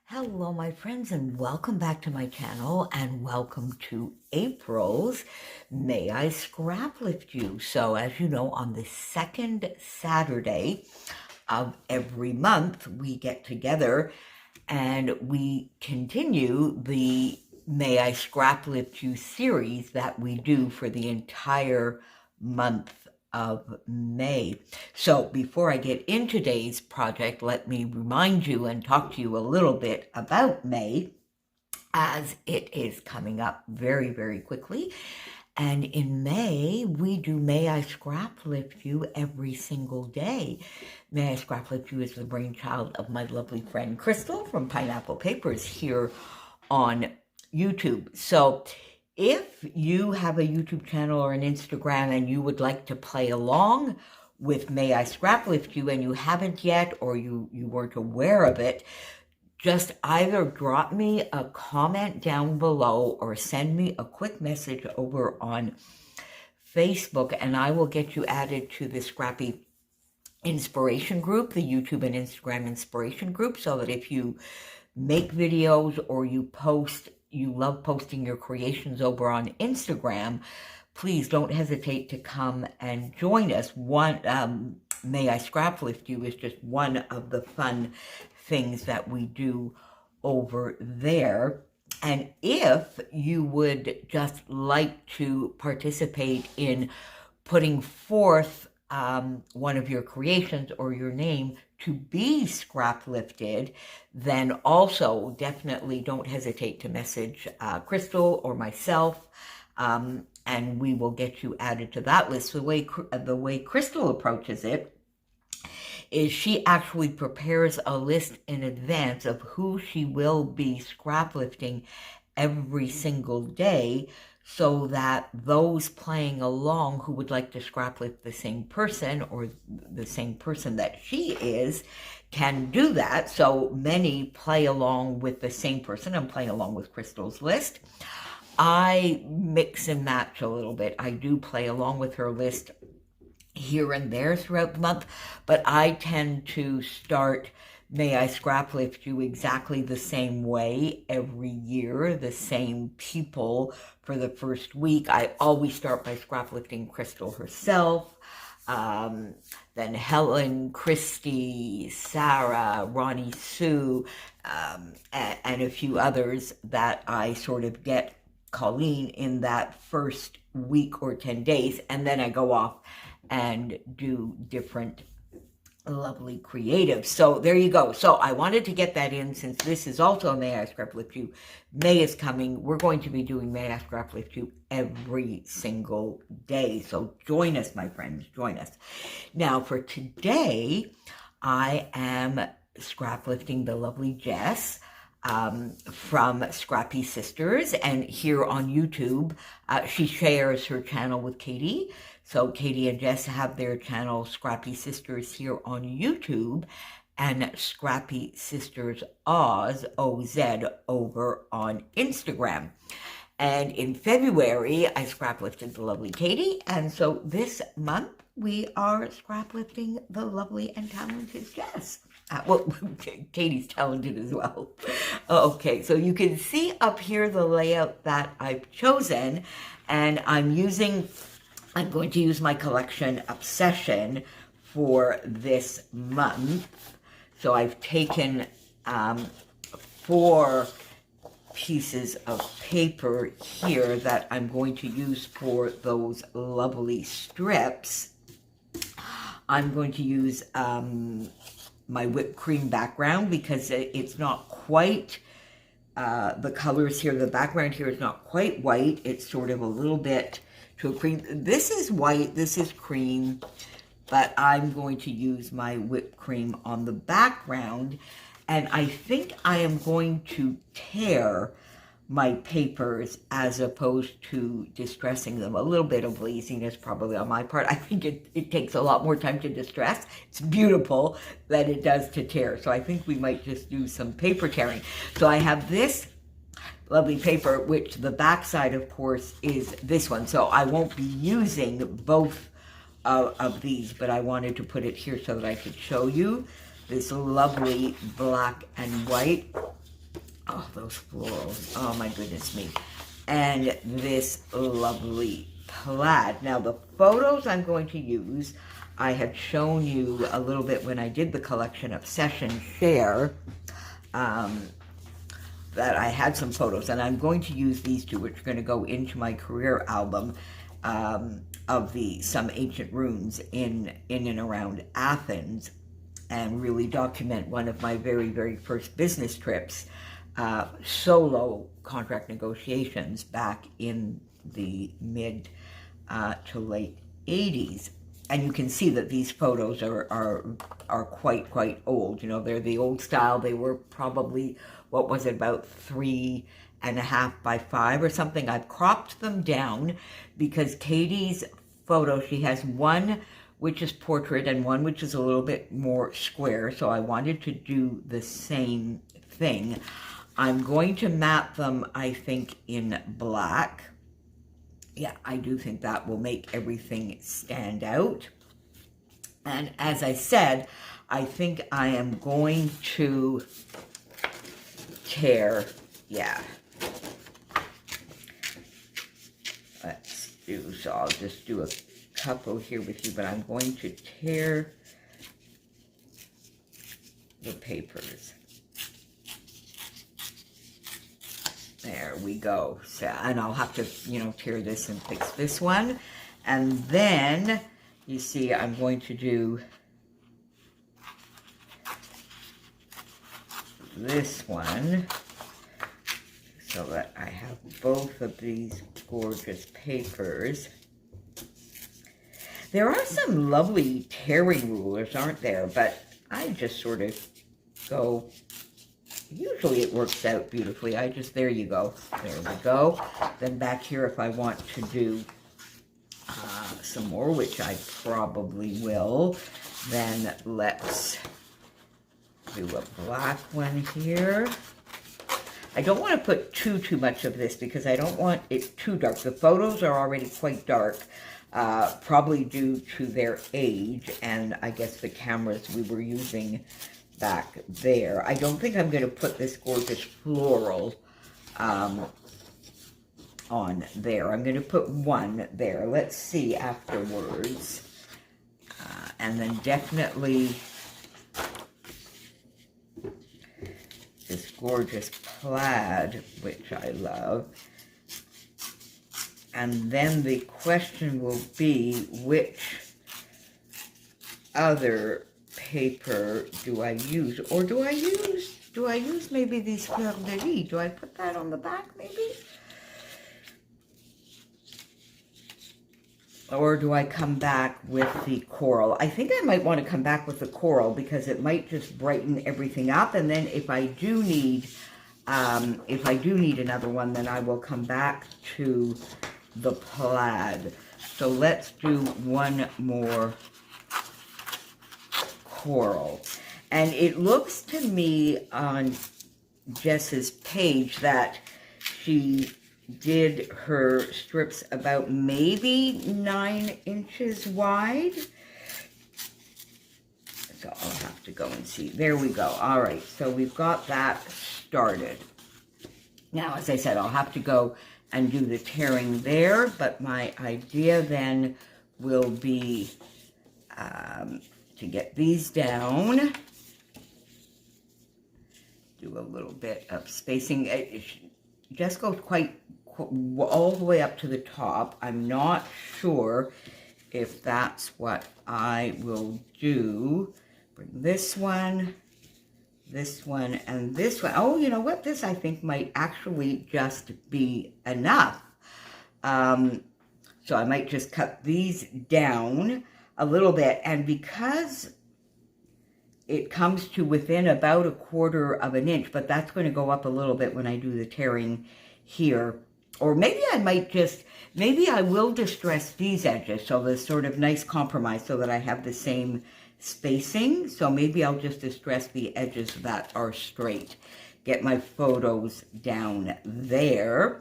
Hello, my friends, and welcome back to my channel, and welcome to April's May I Scrap Lift You. So, as you know, on the second Saturday of every month, we get together and we continue the May I Scrap Lift You series that we do for the entire month of May. So before I get into today's project, let me remind you and talk to you a little bit about May, as it is coming up very, very quickly. And in May, we do May I Scrap Lift You every single day. May I Scrap Lift You is the brainchild of my lovely friend Crystal from Pineapple Papers here on YouTube. So if you have a YouTube channel or an Instagram and you would like to play along with May I Scrap Lift You and you haven't yet, or you weren't aware of it, just either drop me a comment down below or send me a quick message over on Facebook and I will get you added to the Scrappy Inspiration group, the YouTube and Instagram Inspiration group, so that if you make videos or you love posting your creations over on Instagram, please don't hesitate to come and join us. May I Scrap Lift You is just one of the fun things that we do over there. And if you would just like to participate in putting forth one of your creations or your name to be scrap lifted, then also definitely don't hesitate to message Crystal or myself, and we will get you added to that list. The way Crystal approaches it is she actually prepares a list in advance of who she will be scrap lifting every single day, so that those playing along who would like to scrap lift the same person or the same person that she is can do that. So many play along with the same person. I'm playing along with Crystal's list. I mix and match a little bit. I do play along with her list here and there throughout the month, but I tend to start May I Scrap Lift You exactly the same way every year, the same people for the first week. I always start by scrap lifting Crystal herself, then Helen, Christy, Sarah, Ronnie Sue, and a few others that I sort of get Colleen in that first week or 10 days, and then I go off and do different lovely creative. So there you go. So I wanted to get that in, since this is also a May I Scrap Lift You. May is coming. We're going to be doing May I Scrap Lift You every single day. So join us, my friends. Join us. Now for today, I am scrap lifting the lovely Jess from Scrappy Sisters, and here on YouTube, she shares her channel with Katie. So Katie and Jess have their channel, Scrappy Sisters, here on YouTube, and Scrappy Sisters Oz, O-Z, over on Instagram. And in February, I scrap lifted the lovely Katie, and so this month, we are scrap lifting the lovely and talented Jess. Well, Katie's talented as well. Okay, so you can see up here the layout that I've chosen, and I'm going to use my collection Obsession for this month. So I've taken 4 pieces of paper here that I'm going to use for those lovely strips. I'm going to use my whipped cream background because it's not quite, the colors here, the background here is not quite white. It's sort of a little bit to a cream. This is white, this is cream, but I'm going to use my whipped cream on the background. And I think I am going to tear my papers as opposed to distressing them. A little bit of laziness probably on my part. I think it takes a lot more time to distress. It's beautiful than it does to tear. So I think we might just do some paper tearing. So I have this lovely paper, which the back side, of course, is this one. So I won't be using both of these, but I wanted to put it here so that I could show you this lovely black and white. Oh, those florals. Oh, my goodness me. And this lovely plaid. Now, the photos I'm going to use, I had shown you a little bit when I did the collection of Session Share, that I had some photos, and I'm going to use these two, which are going to go into my career album of some ancient ruins in and around Athens, and really document one of my very, very first business trips, solo contract negotiations back in the mid to late 80s. And you can see that these photos are quite old. You know, they're the old style. They were probably, what was it, about 3.5 by 5 or something. I've cropped them down because Katie's photo, she has one which is portrait and one which is a little bit more square. So I wanted to do the same thing. I'm going to map them, I think, in black. Yeah, I do think that will make everything stand out. And as I said, I think I am going to tear, yeah. Let's do, so I'll just do a couple here with you, but I'm going to tear the papers. There we go. So, and I'll have to, you know, tear this and fix this one. And then, you see, I'm going to do this one so that I have both of these gorgeous papers. There are some lovely tearing rulers, aren't there? But I just sort of go... Usually it works out beautifully. There you go. There we go. Then back here, if I want to do some more, which I probably will, then let's do a black one here. I don't want to put too much of this because I don't want it too dark. The photos are already quite dark, probably due to their age and I guess the cameras we were using back there. I don't think I'm going to put this gorgeous floral on there. I'm going to put one there. Let's see afterwards. And then definitely this gorgeous plaid, which I love. And then the question will be, which other paper do I use? Or do I use maybe these fleur de lis? Do I put that on the back maybe? Or do I come back with the coral? I think I might want to come back with the coral because it might just brighten everything up. And then if I do need another one, then I will come back to the plaid. So let's do one more coral. And it looks to me on Jess's page that she did her strips about maybe 9 inches wide. So I'll have to go and see. There we go. All right, so we've got that started. Now, as I said, I'll have to go and do the tearing there, but my idea then will be to get these down, do a little bit of spacing. It just goes quite all the way up to the top. I'm not sure if that's what I will do. Bring this one, and this one. Oh, you know what? This, I think, might actually just be enough. So I might just cut these down a little bit. And because it comes to within about 1/4 of an inch, but that's going to go up a little bit when I do the tearing here. Or maybe I might just, maybe I will distress these edges, so there's sort of nice compromise so that I have the same spacing. So maybe I'll just distress the edges that are straight. Get my photos down there.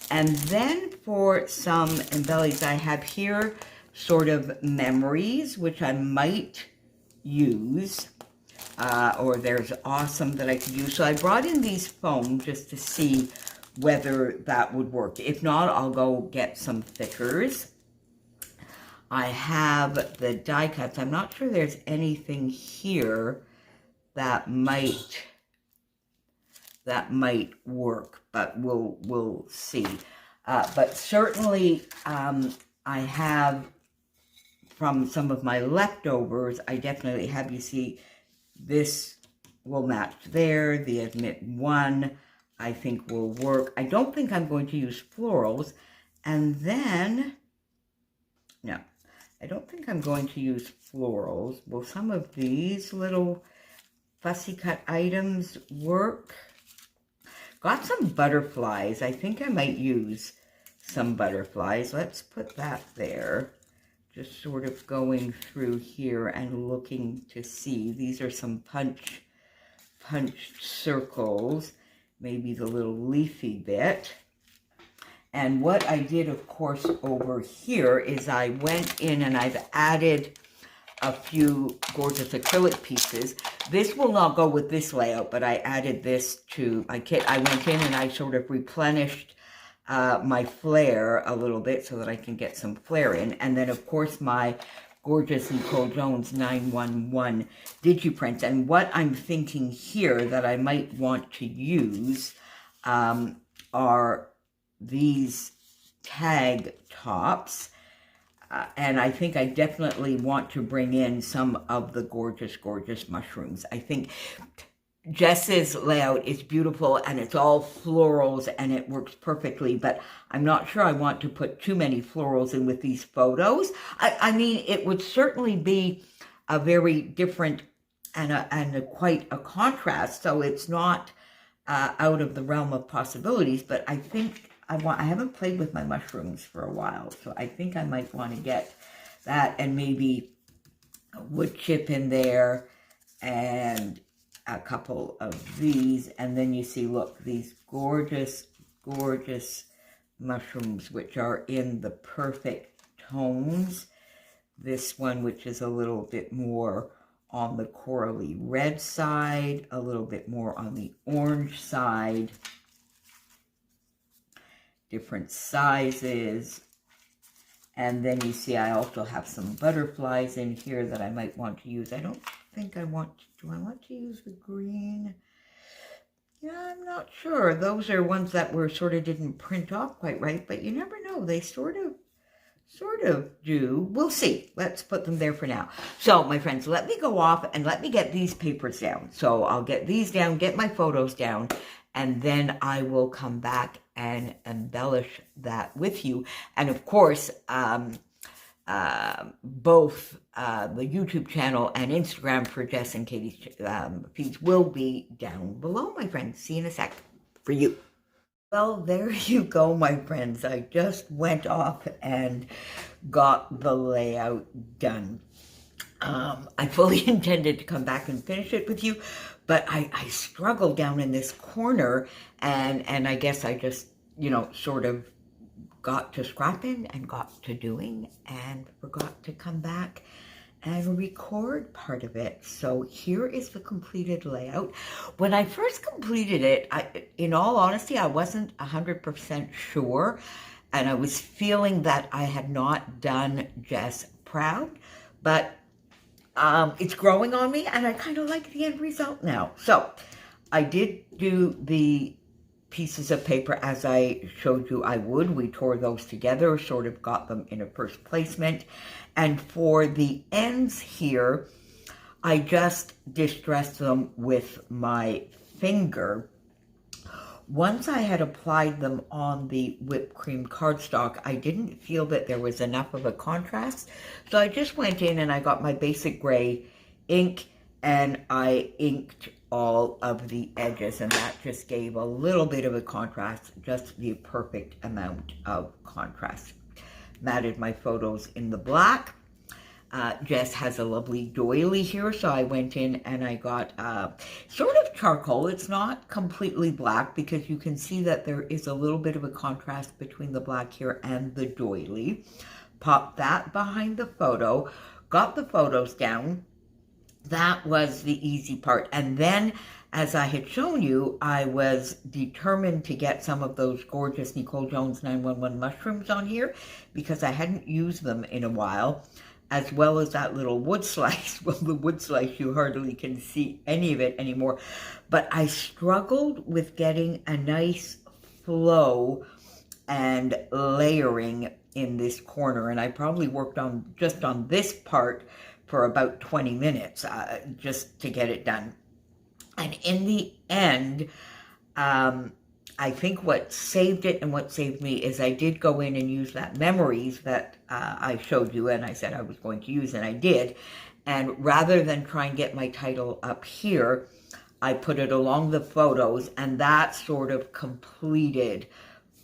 And then for some embellies, I have here sort of memories, which I might use. or there's awesome that I could use. So I brought in these foam just to see whether that would work. If not, I'll go get some thickers. I have the die cuts. I'm not sure there's anything here that might work, but we'll see. But certainly, I have from some of my leftovers. I definitely have. You see, this will match there. The Admit one, I think, will work. I don't think I'm going to use florals, and then no. I don't think I'm going to use florals. Will some of these little fussy cut items work? Got some butterflies. I think I might use some butterflies. Let's put that there. Just sort of going through here and looking to see. These are some punched circles. Maybe the little leafy bit. And what I did, of course, over here is I went in and I've added a few gorgeous acrylic pieces. This will not go with this layout, but I added this to my kit. I went in and I sort of replenished my flare a little bit so that I can get some flare in. And then, of course, my gorgeous NicoleJones911 Digiprints. And what I'm thinking here that I might want to use are these tag tops, and I think I definitely want to bring in some of the gorgeous mushrooms. I think Jess's layout is beautiful and it's all florals and it works perfectly, but I'm not sure I want to put too many florals in with these photos. I mean, it would certainly be a very different and quite a contrast, so it's not out of the realm of possibilities, but I think I haven't played with my mushrooms for a while, so I think I might want to get that and maybe a wood chip in there and a couple of these. And then you see, look, these gorgeous mushrooms, which are in the perfect tones. This one, which is a little bit more on the corally red side, a little bit more on the orange side. Different sizes. And then you see I also have some butterflies in here that I might want to use. I don't think I want to, do I want to use the green? Yeah, I'm not sure. Those are ones that were sort of didn't print off quite right, but you never know. They sort of do. We'll see. Let's put them there for now. So, my friends, let me go off and let me get these papers down. So I'll get these down, get my photos down, and then I will come back and embellish that with you. And of course, both the YouTube channel and Instagram for Jess and Katie's feeds will be down below, my friends. See you in a sec for you. Well, there you go, my friends. I just went off and got the layout done. I fully intended to come back and finish it with you, but I struggled down in this corner, and I guess I just, you know, sort of got to scrapping and got to doing and forgot to come back and record part of it. So here is the completed layout. When I first completed it, in all honesty, I wasn't 100% sure, and I was feeling that I had not done Jess proud, but it's growing on me, and I kind of like the end result now. So I did do the pieces of paper as I showed you I would. We tore those together, sort of got them in a first placement. And for the ends here, I just distressed them with my finger. Once I had applied them on the whipped cream cardstock, I didn't feel that there was enough of a contrast. So I just went in and I got my basic gray ink and I inked all of the edges, and that just gave a little bit of a contrast, just the perfect amount of contrast. Matted my photos in the black. Jess has a lovely doily here, so I went in and I got sort of charcoal. It's not completely black because you can see that there is a little bit of a contrast between the black here and the doily. Popped that behind the photo, got the photos down, that was the easy part. And then, as I had shown you, I was determined to get some of those gorgeous NicoleJones911 mushrooms on here because I hadn't used them in a while, as well as that little wood slice. Well, the wood slice, you hardly can see any of it anymore. But I struggled with getting a nice flow and layering in this corner. And I probably worked on just on this part for about 20 minutes just to get it done. And in the end, I think what saved it and what saved me is I did go in and use that memories that I showed you and I said I was going to use, and I did. And rather than try and get my title up here, I put it along the photos, and that sort of completed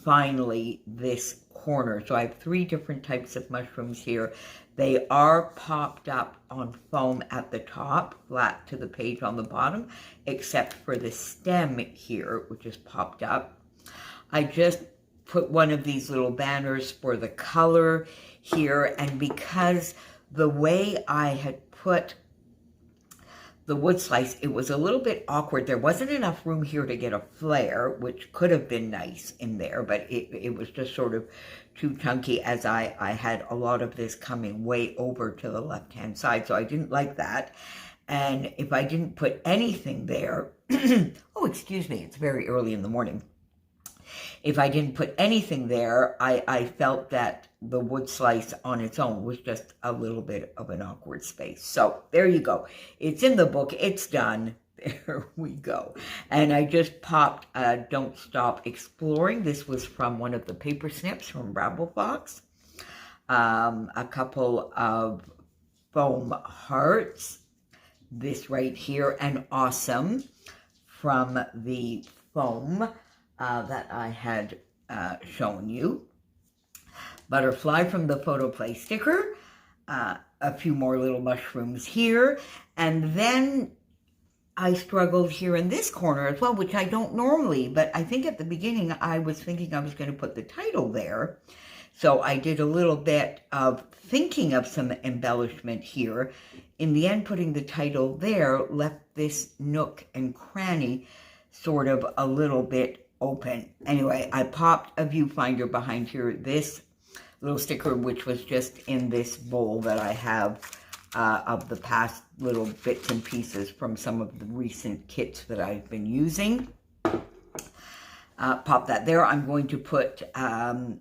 finally this corner. So I have 3 different types of mushrooms here. They are popped up on foam at the top, flat to the page on the bottom, except for the stem here, which is popped up. I just put one of these little banners for the color here, and because the way I had put the wood slice, it was a little bit awkward. There wasn't enough room here to get a flare, which could have been nice in there, but it was just sort of too chunky, as I had a lot of this coming way over to the left-hand side, so I didn't like that. And if I didn't put anything there, oh, excuse me, it's very early in the morning. If I didn't put anything there, I felt that the wood slice on its own was just a little bit of an awkward space. So there you go. It's in the book. It's done. There we go. And I just popped Don't Stop Exploring. This was from one of the paper snips from Bramble Fox. A couple of foam hearts. This right here, and Awesome from the foam that I had shown you. Butterfly from the Photo Play sticker. A few more little mushrooms here. And then I struggled here in this corner as well, which I don't normally, but I think at the beginning I was thinking I was going to put the title there. So I did a little bit of thinking of some embellishment here. In the end, putting the title there left this nook and cranny sort of a little bit open. Anyway, I popped a viewfinder behind here, this little sticker, which was just in this bowl that I have of the past little bits and pieces from some of the recent kits that I've been using. Pop that there. I'm going to put the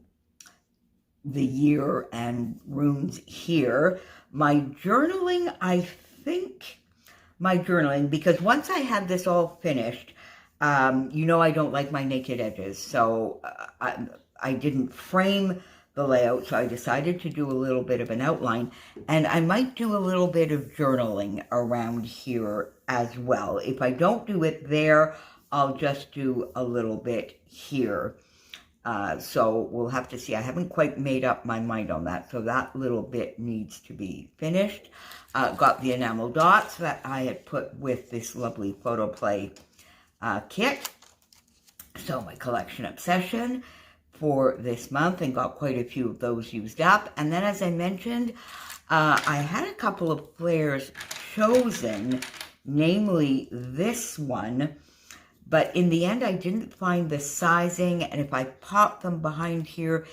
year and runes here. My journaling, I think my journaling, because once I had this all finished, you know I don't like my naked edges, so I didn't frame the layout, so I decided to do a little bit of an outline, and I might do a little bit of journaling around here as well. If I don't do it there, I'll just do a little bit here. So we'll have to see. I haven't quite made up my mind on that, so that little bit needs to be finished. Got the enamel dots that I had put with this lovely Photo Play kit. So my collection obsession for this month, and got quite a few of those used up. And then, as I mentioned, I had a couple of flares chosen, namely this one, but in the end I didn't find the sizing, and if I popped them behind here,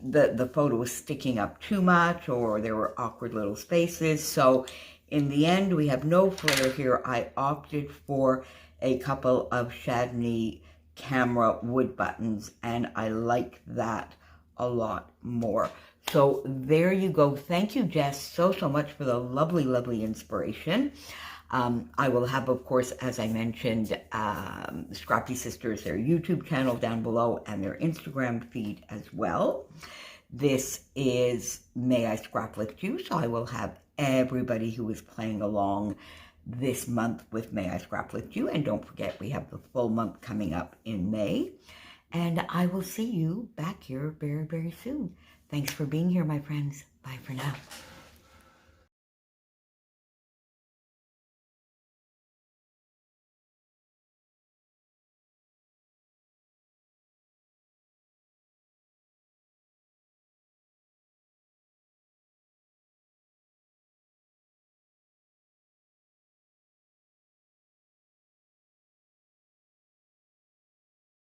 the photo was sticking up too much, or there were awkward little spaces. So in the end, we have no flare here. I opted for a couple of Shannon camera wood buttons, and I like that a lot more. So there you go. Thank you, Jess, so much for the lovely, lovely inspiration. I will have, of course, as I mentioned, Scrappy Sisters, their YouTube channel down below, and their Instagram feed as well. This is May I Scrap Lift You, so I will have everybody who is playing along this month with May I Scrap Lift You. And don't forget, we have the full month coming up in May. And I will see you back here very, very soon. Thanks for being here, my friends. Bye for now.